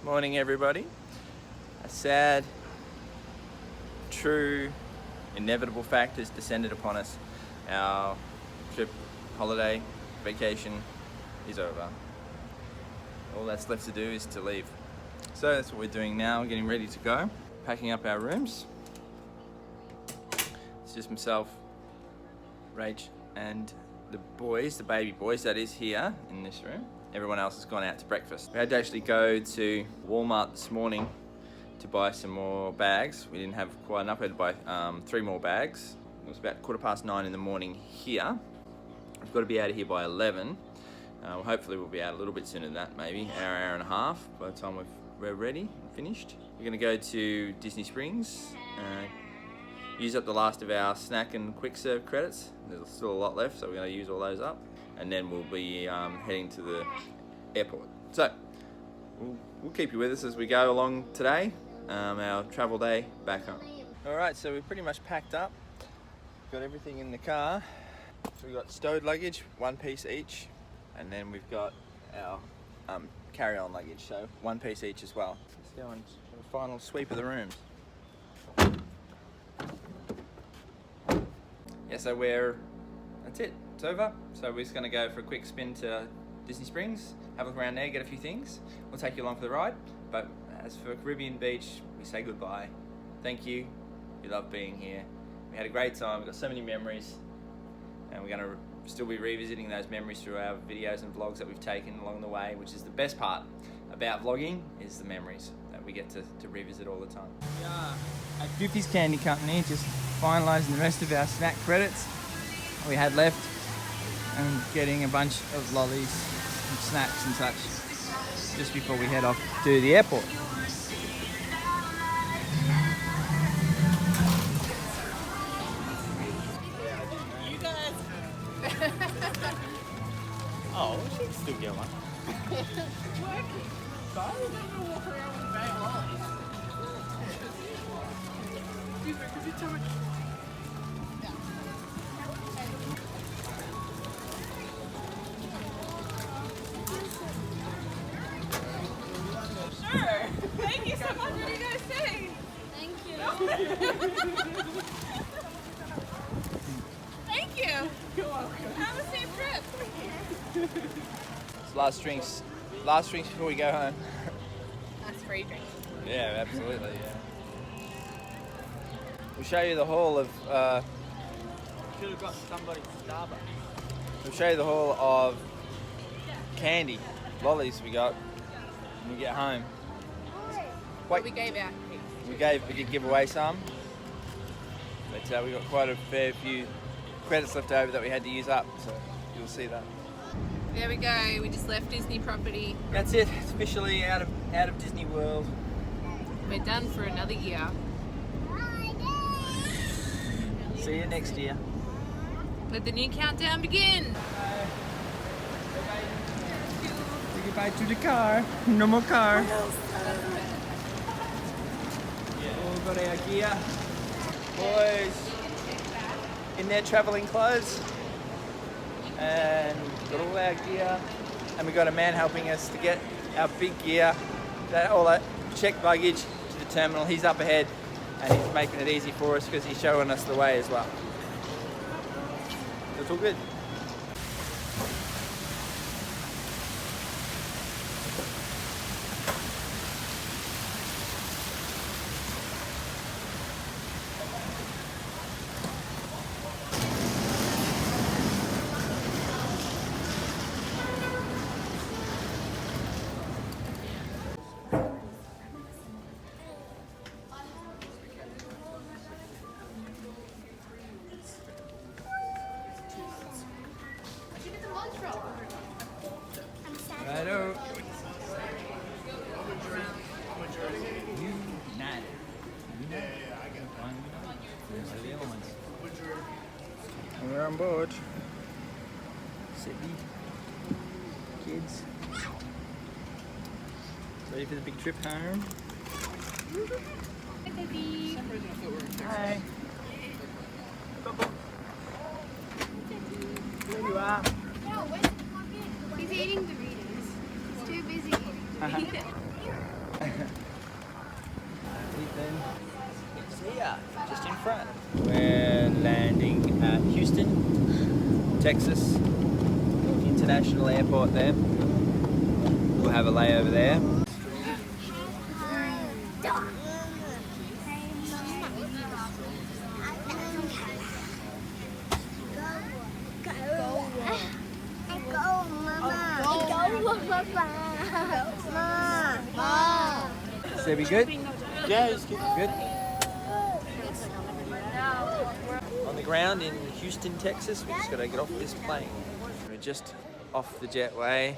Morning everybody. A sad, true, inevitable fact has descended upon us. Our trip, holiday, vacation is over. All that's left to do is to leave. So that's what we're doing now, getting ready to go. Packing up our rooms. It's just myself, Rach, and the boys, the baby boys that is here in this room. Everyone else has gone out to breakfast. We had to actually go to Walmart this morning to buy some more bags. We didn't have quite enough. We had to buy 3 more bags. It was about 9:15 in the morning here. We've got to be out of here by 11. Hopefully we'll be out a little bit sooner than that, maybe hour and a half by the time we're ready and finished. We're going to go to Disney Springs, use up the last of our snack and quick serve credits. There's still a lot left, so we're going to use all those up. And then we'll be heading to the airport. So we'll keep you with us as we go along today, our travel day back home. Alright, so we're pretty much packed up. Got everything in the car. So we've got stowed luggage, 1 piece each, and then we've got our carry-on luggage, so 1 piece each as well. Let's go and have a final sweep of the rooms. Yeah, so that's it. It's over. So we're just going to go for a quick spin to Disney Springs, have a look around there, get a few things. We'll take you along for the ride. But as for Caribbean Beach, we say goodbye. Thank you. We love being here. We had a great time. We've got so many memories. And we're going to still be revisiting those memories through our videos and vlogs that we've taken along the way, which is the best part about vlogging, is the memories that we get to revisit all the time. Yeah, at Goofy's Candy Company, just finalising the rest of our snack credits we had left, and getting a bunch of lollies and snacks and such just before we head off to the airport. You guys. Oh, we should still get one. It's working. So I'm gonna walk around with a bag of lollies. Excuse me, could you tell me? Thank you so much. What are you guys saying? Thank you. Thank you. You're welcome. Have a safe trip. It's last drinks before we go home. That's free drinks. Yeah, absolutely. Yeah. We'll show you the haul of. Should have got somebody Starbucks. We'll show you the haul of candy, lollies we got when we get home. Wait. We gave out. We did give away some, but we got quite a fair few credits left over that we had to use up, so you'll see that. There we go. We just left Disney property. That's it. It's officially out of Disney World. We're done for another year. See you next year. Let the new countdown begin. Say goodbye to the car. No more car. We've got our gear. Boys in their travelling clothes. And got all our gear. And we've got a man helping us to get our big gear, all that checked luggage to the terminal. He's up ahead and he's making it easy for us because he's showing us the way as well. So it's all good. Righto. We're on board. City. Kids. Ready for the big trip home? Hi, baby. Hi. There you are. He's eating Doritos. He's too busy eating Doritos. Texas International Airport there. We'll have a layover there. Sebby, good? Yeah, it's good. Good. On the ground in Houston, Texas. We just got to get off this plane. We're just off the jetway.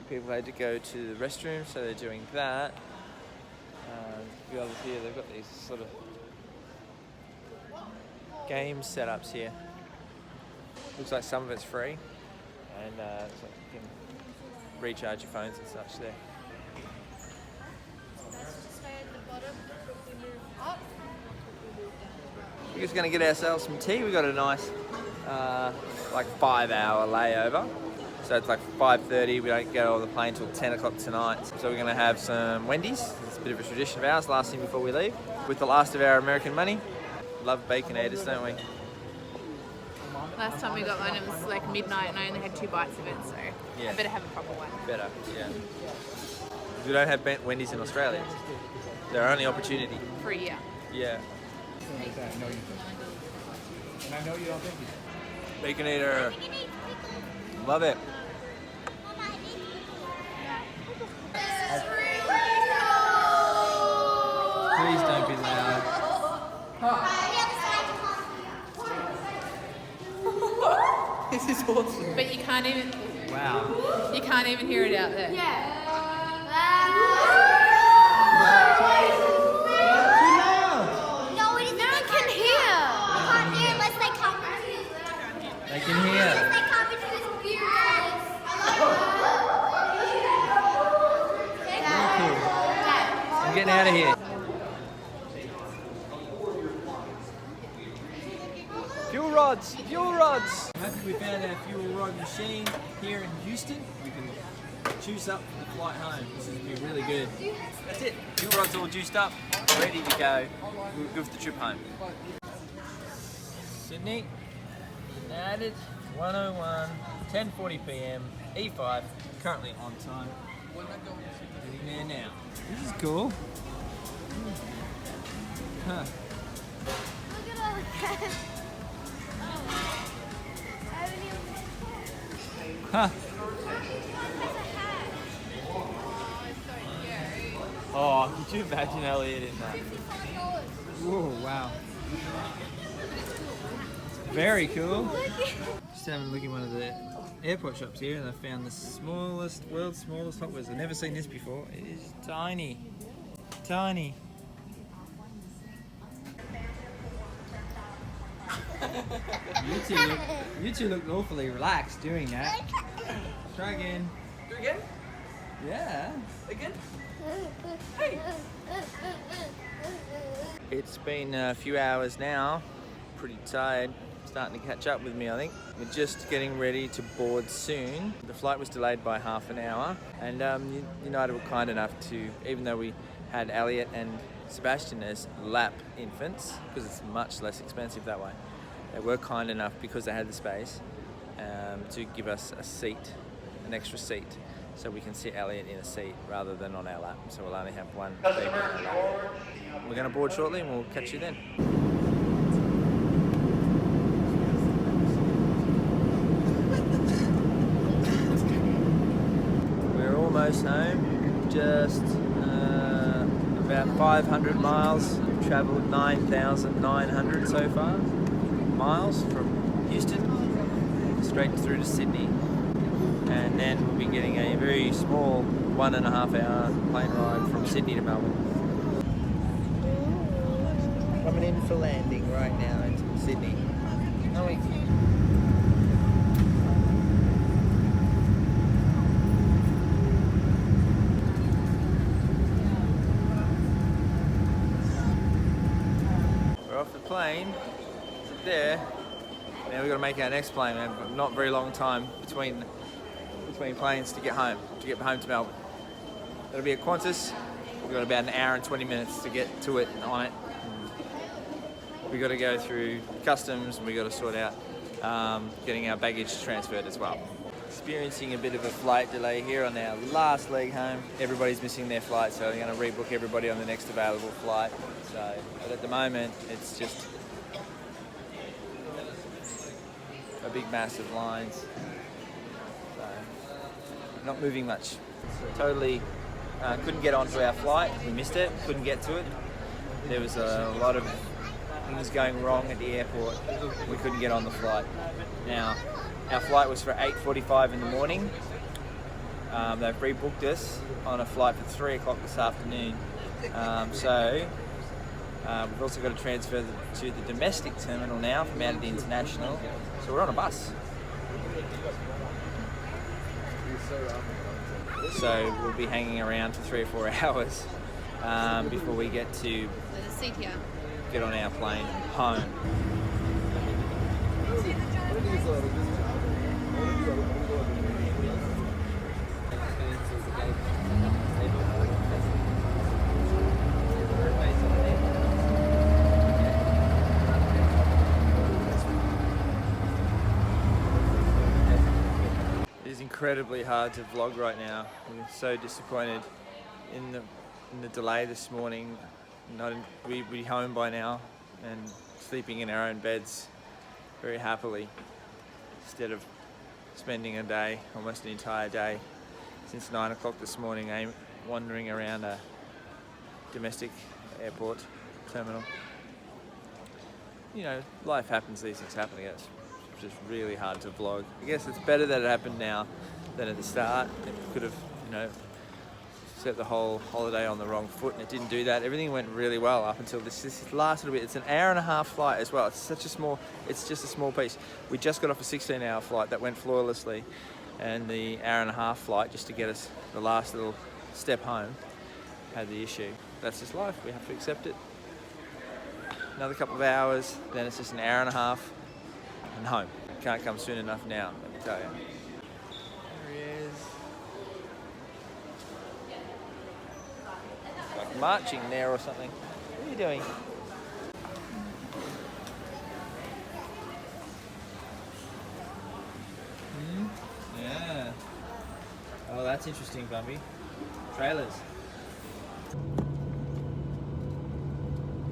People had to go to the restroom, so they're doing that. A few others here, they've got these sort of game setups here. Looks like some of it's free, and looks like you can recharge your phones and such there. We're just going to get ourselves some tea. We got a nice, like 5-hour layover. So it's like 5:30. We don't get on the plane till 10 o'clock tonight. So we're going to have some Wendy's. It's a bit of a tradition of ours. Last thing before we leave, with the last of our American money. Love Baconators, don't we? Last time we got one, it was like midnight and I only had 2 bites of it, so Yeah. I better have a proper one. Better, yeah. We don't have Wendy's in Australia. They're our only opportunity. For a year. Yeah. I know you don't. And I know you don't think you do. Baconator. Love it. Please don't be loud. This is awesome. But you can't even hear it out there. They can hear. I'm getting out of here. Fuel rods, fuel rods. Happy we found our fuel rod machine here in Houston. We can juice up for the flight home. This is going to be really good. That's it. Fuel rod's all juiced up, ready to go. We're good for the trip home. Sydney, United 101, 10:40 p.m. E5, currently on time. Getting there now. This is cool. Huh. Huh. Oh, could you imagine Elliott in that? Whoa, wow. Very cool. Just having a look in one of the airport shops here, and I found the world's smallest Hot Wheels. I've never seen this before. It is tiny. Tiny. You two look awfully relaxed doing that. Try again. Do it again? Yeah. Again? Hey! It's been a few hours now. Pretty tired. Starting to catch up with me, I think. We're just getting ready to board soon. The flight was delayed by half an hour, and United were kind enough to, even though we had Elliott and Sebastian as lap infants, because it's much less expensive that way, they were kind enough, because they had the space, to give us a seat, an extra seat, so we can sit Elliott in a seat rather than on our lap. So we'll only have one baby on our lap. We're going to board shortly, and we'll catch you then. Almost home, just about 500 miles. We've travelled 9,900 so far miles from Houston straight through to Sydney, and then we'll be getting a very small 1.5 hour plane ride from Sydney to Melbourne. Coming in for landing right now into Sydney. Are we? Off the plane, there. Now we've got to make our next plane. We have not very long time between planes to get home to Melbourne. It'll be at Qantas. We've got about an hour and 20 minutes to get to it and on it. We've got to go through customs, and we've got to sort out getting our baggage transferred as well. Experiencing a bit of a flight delay here on our last leg home. Everybody's missing their flight, so they're going to rebook everybody on the next available flight. So, but at the moment, it's just a big mass of lines. So, not moving much. So totally couldn't get onto our flight. We missed it. Couldn't get to it. There was a lot of things going wrong at the airport. We couldn't get on the flight. Now, our flight was for 8:45 in the morning. They've rebooked us on a flight for 3 o'clock this afternoon. So we've also got to transfer to the domestic terminal now from out of the international. So we're on a bus. So we'll be hanging around for 3 or 4 hours before we get to There's a seat here. get on our plane home. It is incredibly hard to vlog right now. We're so disappointed in the delay this morning. We'd be home by now and sleeping in our own beds very happily instead of spending a day, almost an entire day, since 9 o'clock this morning, wandering around a domestic airport terminal. You know, life happens, these things happen, I guess. It's just really hard to vlog. I guess it's better that it happened now than at the start. It could have, set the whole holiday on the wrong foot, and it didn't do that. Everything went really well up until this last little bit. It's an hour-and-a-half flight as well. It's just a small piece. We just got off a 16-hour flight that went flawlessly, and the hour-and-a-half flight, just to get us the last little step home, had the issue. That's just life. We have to accept it. Another couple of hours, then it's just an hour-and-a-half and home. Can't come soon enough now, let me tell you. There he is. Like marching there or something. What are you doing? Yeah. Oh, that's interesting, Bumby. Trailers.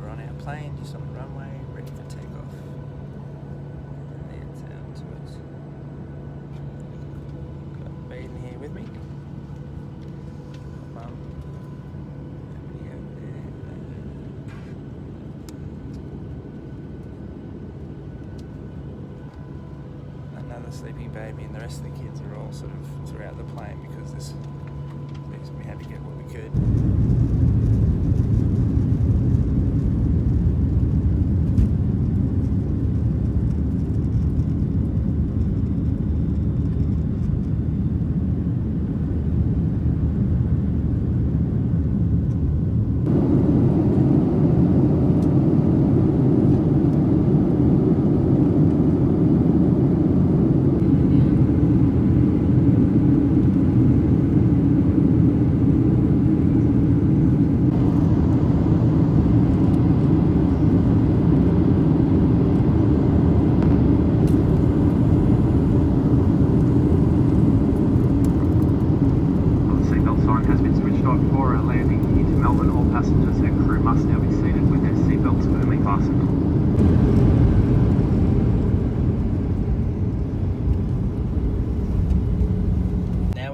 We're on our plane, just on the runway, ready for takeoff. It's out to us. Got Baden here with me. Mum. Ebony over there. Another sleeping baby, and the rest of the kids are all sort of throughout the plane because we had to get what we could.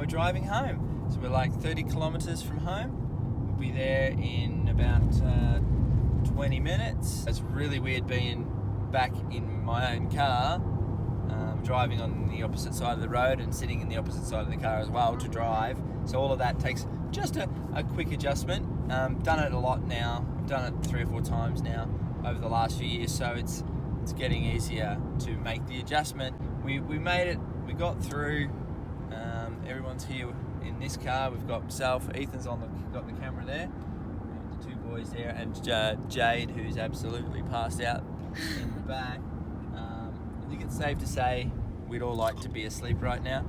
Driving home. So we're like 30 kilometers from home. We'll be there in about 20 minutes. It's really weird being back in my own car, driving on the opposite side of the road and sitting in the opposite side of the car as well to drive. So all of that takes just a quick adjustment. Done it a lot now. I've done it 3 or 4 times now over the last few years, so it's getting easier to make the adjustment. We made it. We got through. Everyone's here in this car. We've got myself, Ethan's got the camera there, and the 2 boys there, and Jade, who's absolutely passed out in the back. I think it's safe to say we'd all like to be asleep right now,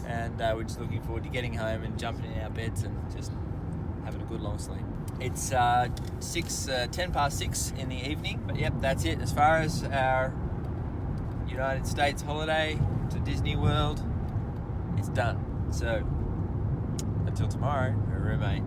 and we're just looking forward to getting home and jumping in our beds and just having a good long sleep. It's 10 past 6 in the evening, but yep, that's it. As far as our United States holiday to Disney World. It's done. So, until tomorrow, her roommate